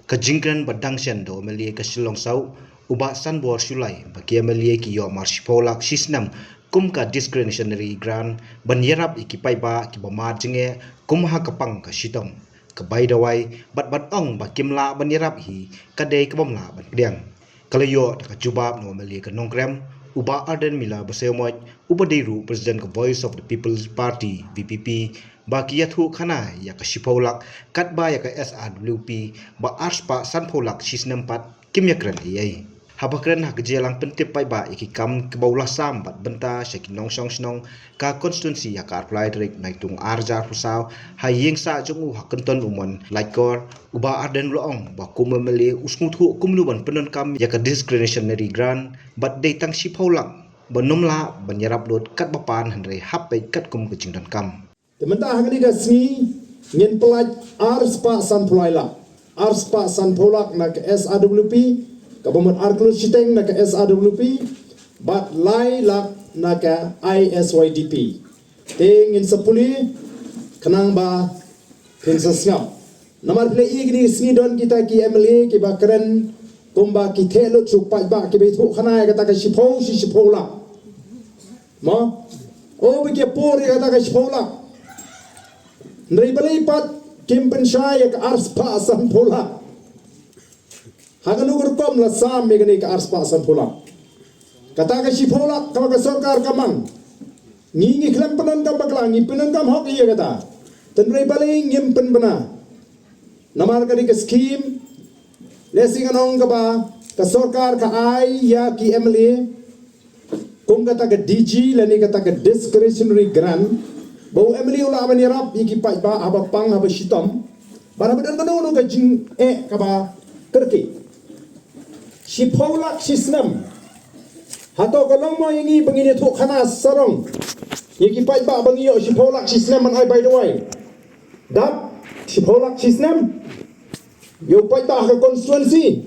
Kajingkran badang sendo melie ke Shillong sau uba san bor sulai bagi melie ki yo marshipolak sisnam kum ka discretionary grant banyerap ikipai ba ki bama jinge kum ha kapang ka shitom ka bai dawai bat ong ba kimla banyerap hi kadai ka bomla bat diang kalayo ka jubab no melie ka nongkrem uba arden mila basemoy uba deru president ka voice of the people's party VPP baki yathu khana ya ka shipolak katba ya ka SRWP ba arspa sanpolak sisnempat kimyakran ai habakran hak jelang pentip pai ba iki kam ke baulah sam bat benta syakin nong song snong ka constituency ya ka apply direct naitung arjar pusau hayeng sa jongu hakenton umon laikor uba arden loong ba kumemeli usmuthu kumluban penon kam ya ka discretionary grant bat deitang shipolak benumla banyarap dot kat bapan handre hapai kat kum kecing dan kam Tementah hari ke sini ngin pelaj arspa sanpolaila arspa sanpolak nak SRWP kabumat arklus siteng nak SRWP bat lai lak nak ISYDP ngin sepuli kenang ba prinsesnya namar play igni sini don kita ki MLA ki bakren kumba ki thelo chupai ba ki betu khana kata ka shipola ma o bi por kata ka shipola Nari balipat kimpen syaya ke arspa sanpola. Hagan ukur kom la sam megani ke arspa sanpola. Kata ke shipola kama ke sorkar kamang. Ngingi klam penan kam baklang, ngi penan kam hok iya kata. Tenri bali ngimpen bena. Namar kadi ke skim lesing anong ka ba ke sorkar ka ai ya ki MLA. Kum kata ke DG lani kata ke discretionary grant. Bau MLA ulah menirap iki pai ba aba pang aba shitam bara bedan kanu no gajing kaba kerki shipolak sisnam hato kolong mo ingi bangini thu khana sarong iki pai ba bangi yo shipolak sisnam man ai by the way dap shipolak sisnam yo pai ba ka constituency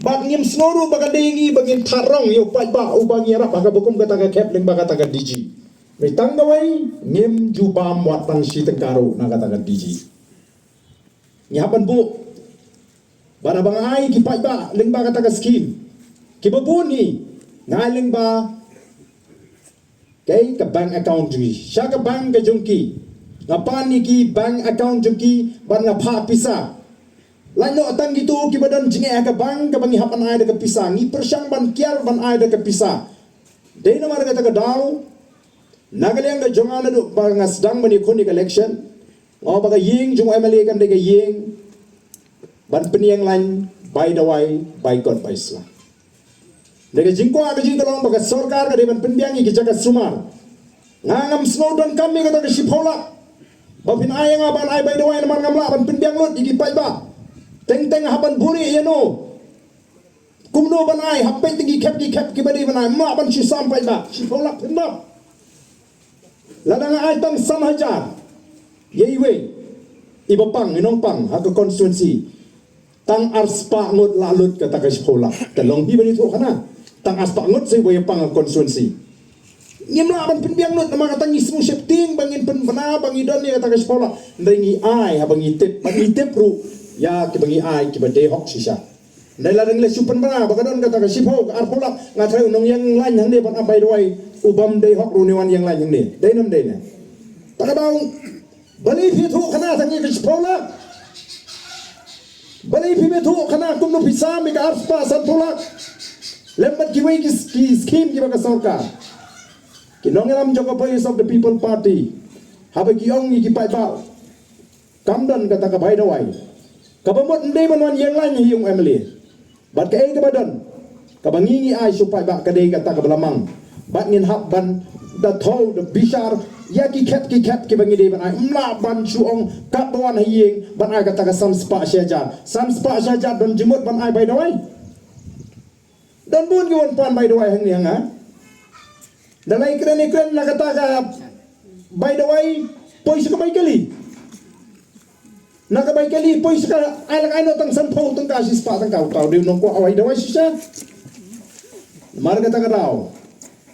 bag ngim snoru bagandingi bangin tharong yo pai ba ubangi rap ka bukum kata ka kepling ba kata ka DG Mitang gawai ngem jubam watang si tengkaru nak katakan DG. Nyapan bu, bara bang ai kipai ba lengba katakan skim. Kibabuni ngaling ba kay ka bank account jui. Siya ka bank ka jungki. Ngapan ni ki bank account jungki ban ngapa pisa. Lain atang gitu kibadan jinge ka bank ka bangi hapan ai da ka pisa. Ngi persyang ban kiar ban ai da ka pisa. Dei namar katakan daw Nagalang ka jongana do banga sedang mani konik election baga ying jong MLA kan dega ying ban peniang lain by the way by God by Islam dega jingko aga jingkolong baga sorkar ka deban penbiang ki jaga sumar ngangam snowdon kami kata ka shipola bapin ayang aban ay by the way naman ngamla ban penbiang lot igi pai ba teng haban buri yano kumno ban ay hapay tinggi kep ki badi ban ay ma ban si sampai ba shipola pendap Ladang ay tang samajar Yeiwe Ibapang inongpang Haka konstituensi Tang arspa ngot lalut kata ka sekolah Talong hiban itu kana Tang arspa ngot say wayapang ang konstituensi Ngimla aban pinbiang not Nama kata ngismu septing Bangin penpena Bangidon ni kata ka sekolah Ndengi ay habang itip Pag-itip ru Ya kibangi ay kibadehok sisa Dahil ladang lesu penpena Bakadon kata ka sipho Arpolak Ngatray unong yang lain Handi pan abay doay Ubam day hok runiwan yang lain yang ni. Day nam day na. Pada bang bali pitu kana tangi ke sekolah. Bali pitu kana kumno pisa mi ka arspa sanpolak. Lembat kiwai ki scheme ki baka sarkar. Kinong elam joko voice of the people party. Haba kiong ki pai ba. Kamdan kata ka bai dawai. Kabamot ndai manwan yang lain yung MLA. Bat ka ka badan. Kabangingi ay supai ba kadai kata ka belamang. Bat ngin hap ban da thol da bishar ya ki ket ki bangi de ban ai mla ban chuong kat bawan hayeng ban ai kata ka sam spa syajar dan jemut ban ai by the way dan bun giwan pan by the way hang ni hang ha dalai kren na kata ka by the way pois ka bay kali nakabay kali pois ka ai lang ai no tang san pho tang ka si spa tang ka taw de nong ko awai the way sisa mar kata ka daw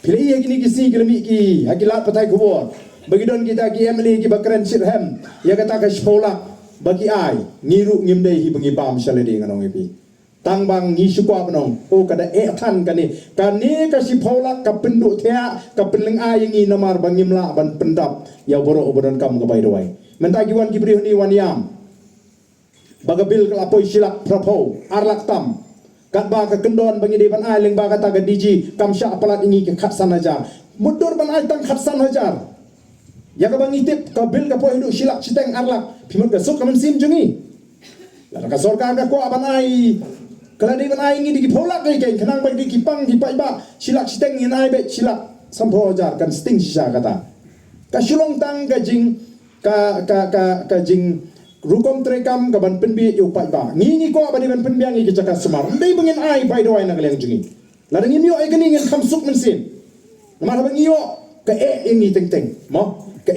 Pilih yang ini kisi kilami ki hakilat patai kubur. Bagi don kita ki MLA ki bakran sirham. Ya kata ke sekolah bagi ai ngiru ngimdei hi bengi bam shaledi nganong epi tang bang ngi sukwa benong o kada tan kani ka si pholak ka pendu thea ka penleng ai ngi namar bangimla ban pendap ya boro obodan kam ka bai doi menta giwan ki bri ni waniam bagabil ka apoi silak prapo arlak tam kat ba ka kendon bangi de ban ai leng ba ka ta ka diji kam sya apalat ingi ke khatsan hajar mudur ban ai tang khatsan hajar ya ka bangi tip ka bil ka po hidu silak citeng arlak pimut ka sok kamen sim jungi la ka sorka ka ko ban ai kala de ban ai ngi di pholak kai kai khanang bang di ki pang di pai ba silak citeng ni ai be silak sampho hajar kan sting sisa kata ka shulong tang ka jing ka jing rukom trekam ka ban penbi yu pai ba ngi ko ba di ban penbiang ngi jaka semar ndai bangin ai pai doi na kaleng jungi la ngin yo ai kani ngin kham suk men sin namar bang yo ka ngi teng teng mo ka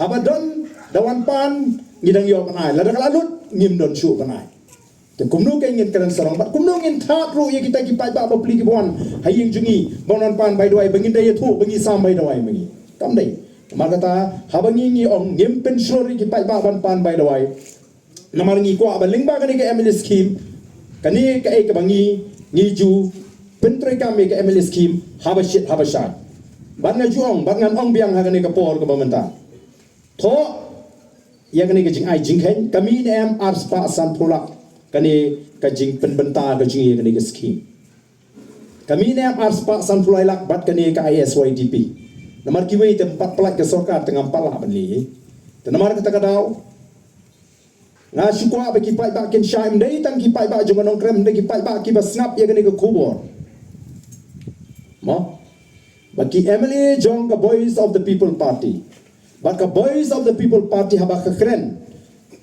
habadon dawan pan ngidang yo panai la kalalut ngim don shu panai te kumno ke ngin kan sarong bat kumno ngin thak ru ye kita ki pai ba pli ki bon haying jungi bonon pan bai doi bangin dai thu bangi sam bai doi mangi kam dai Makata habangi ngi ong ngimpen slori ki pai ba ban pan bai dawai namar ngi ko abaling ba kani ka ML scheme kani ka e ka bangi ngi ju pentre ka me ka ML scheme habashat ban nga ju ong ban ngan ong biang ha kani ka por ka bamenta tho ya kani ka jing ai jing khen kami ne am arspa san thola kani ka jing penbenta ka jing kani ka scheme kami ne am arspa san thola lak bat kani ka ISYDP namar kiwei tempat pelak ke sorkar tengah pala beli namar kata kadau nga syukwa ba ki pai ba ken shaim dei tang ki pai ba jongon krem dei ki pai ba ki ba snap ya gani ke kubor mo ba ki Emily jong ka Voice of the People Party ba ka Voice of the People Party haba ka kren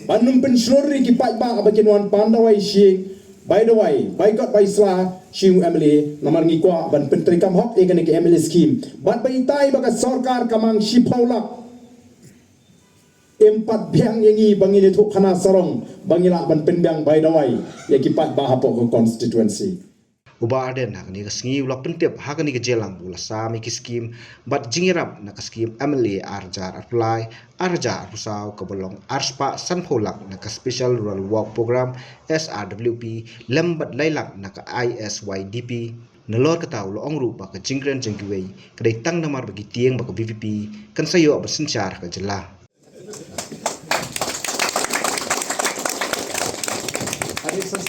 banum pen slori ki pai ba kin wan pandawai shi by the way boycott by sla shiu Emily namar ngi kwa ban pentri kam hok e gani ke Emily scheme bat bai tai ba ka sarkar kamang shi pholak empat biang yangi bangile thu khana sarong bangila ban penbyang by the way ya ki pat ba hapo ko constituency uba aden hakani ka sngi ulak pentep hakani ka jelang bula sami ki scheme bat jingirap na ka scheme MLA arjar apply arjar pusau ka bolong arspa sanpholak na ka special rural work program SRWP lembat lailak na ka ISYDP nalor ka taw lo ongru ba ka jingren jengkiwei kadai tang namar bagi tieng ba ka BVP kan sayo ba sinchar ka jela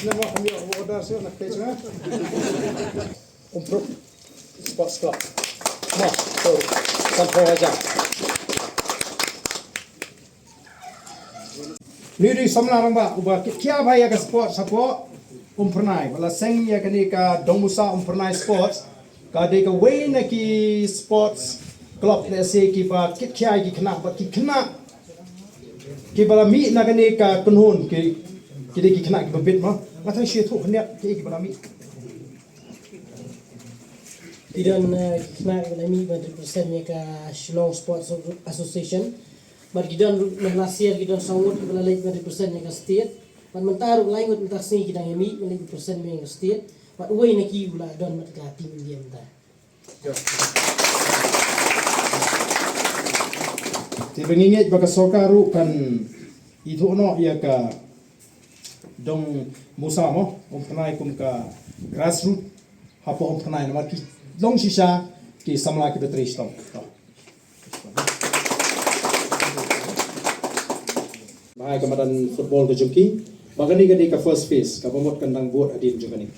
Sinema kami order sih nak page na. Untuk sports club. Mas, so sampai aja. Niri samla ramba ubah kia bahaya ke sport sapo umpernai. Bala seng ya kini ka dongmusa umpernai sports. Kade ka way na ki sports club na se ki ba kia ki kena ba ki kena. Ki bala mi na kini ka penhun ki kita ki kena ki bebit mah ngatang shi thu khniat ki bala mi tidak kena mi 100% nya ka Shillong Sports Association bar gidan nasir gidan sawut bala lek 100% nya ka state ban mentaru lain ngut mentasni gidan mi 100% nya ka state bat uai na ki bula don mat ka tim dia menta ti bengingit baka sokaru kan itu no ya ka dong musa mo umpnai kum ka grassroot hapo umpnai namar ki long shisha ki samla ki betri stop bahai kamadan football ke joki bagani ka di ka first phase ka bomot kandang buat adin jokani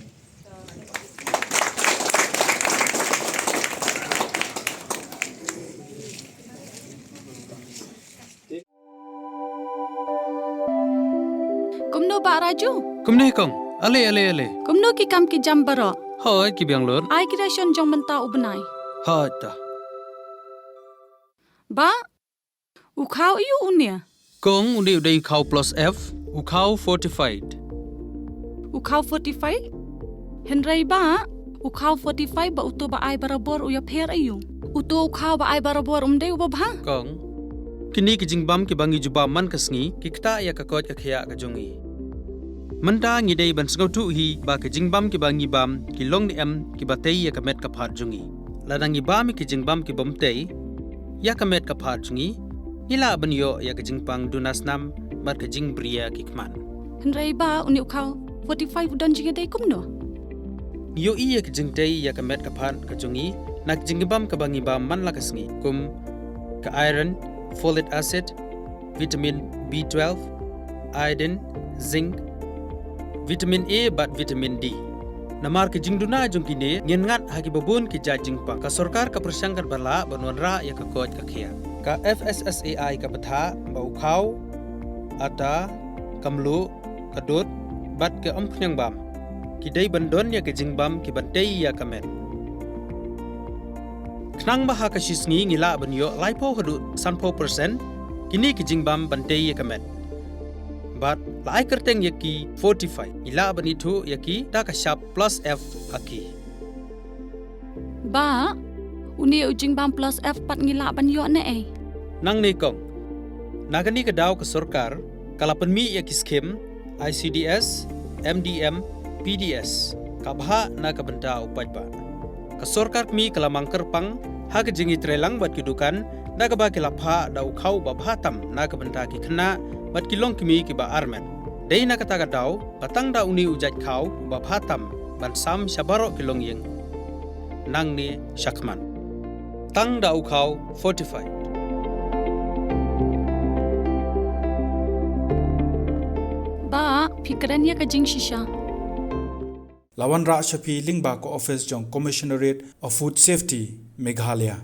Kumno ba Raju? Kumne kong, ale. Kumno ki kam ki jam baro. Hoi ki biang lor. Ai creation jong menta ubnai. Hoi ta. Ba ukau iu unia. Kong undi udai kau plus F, ukau fortified. Ukau 45? Henry ba ukau 45 ba uto ba ai barabor uya pher ayu. Uto ukau ba ai barabor umdai ubabha. Kong, kini ki jingbam ki bangi juba man kasngi, ki kta ya kakot ka khaya ka jongi. Menta ngidei ban sngau tu hi ba ki jingbam ki bangi bam ki long ni em ki batei ya kamet ka phat jongi. Ladangi bam ki jingbam ki bomtei ya kamet ka phat jongi. ila banyo ya kajing pang dunas nam bat kajing bria kikman Henry ba uni ukau 45 udan jinge dai kumno. yo iya kajing tay ya kamet kapan kajungi nak jingbam kabangi bam man lakasngi kum ka iron, folic acid, vitamin B12, iodine, zinc, vitamin A bat vitamin D. Namar ke jingduna jungkine ngengat hagi babun ke jajingpa ka sorkar ka persangkat bala banwanra ya ka kod ka khia. Ka FSSAI ka batha bau khau ata kamlu kadut bat ke ampnyang bam. Kidai bandon ya ke jingbam ki bantai ya kamet. Knang baha ka shisngi ngila banyo laipo hadu sanpo persen kini ke jingbam bantai ya kamet. But lai kerteng yaki 45 ila banitu yaki da ka sharp plus F aki Ba uni ujing bam plus F pat ngila ban yo ne ai. nang ne kong nagani ka daw ka sorkar kala penmi yaki skim ICDS MDM PDS ka bha na ka benta upaj ba ka sorkar mi kala mangker pang ha ka jingi trelang bat kidukan da ka ba kila pha da khau ba bhatam na ka benta ki khna bat kilong kimi ki ba armen dei na kata daw patang da uni ujat khau ba bhatam ban sam shabaro kilong yeng nang ni shakman tang da khau 45 Ba fikran ya ka jing shisha. Lawan Ra Shafi Lingba ko office jong Commissionerate of Food Safety Meghalaya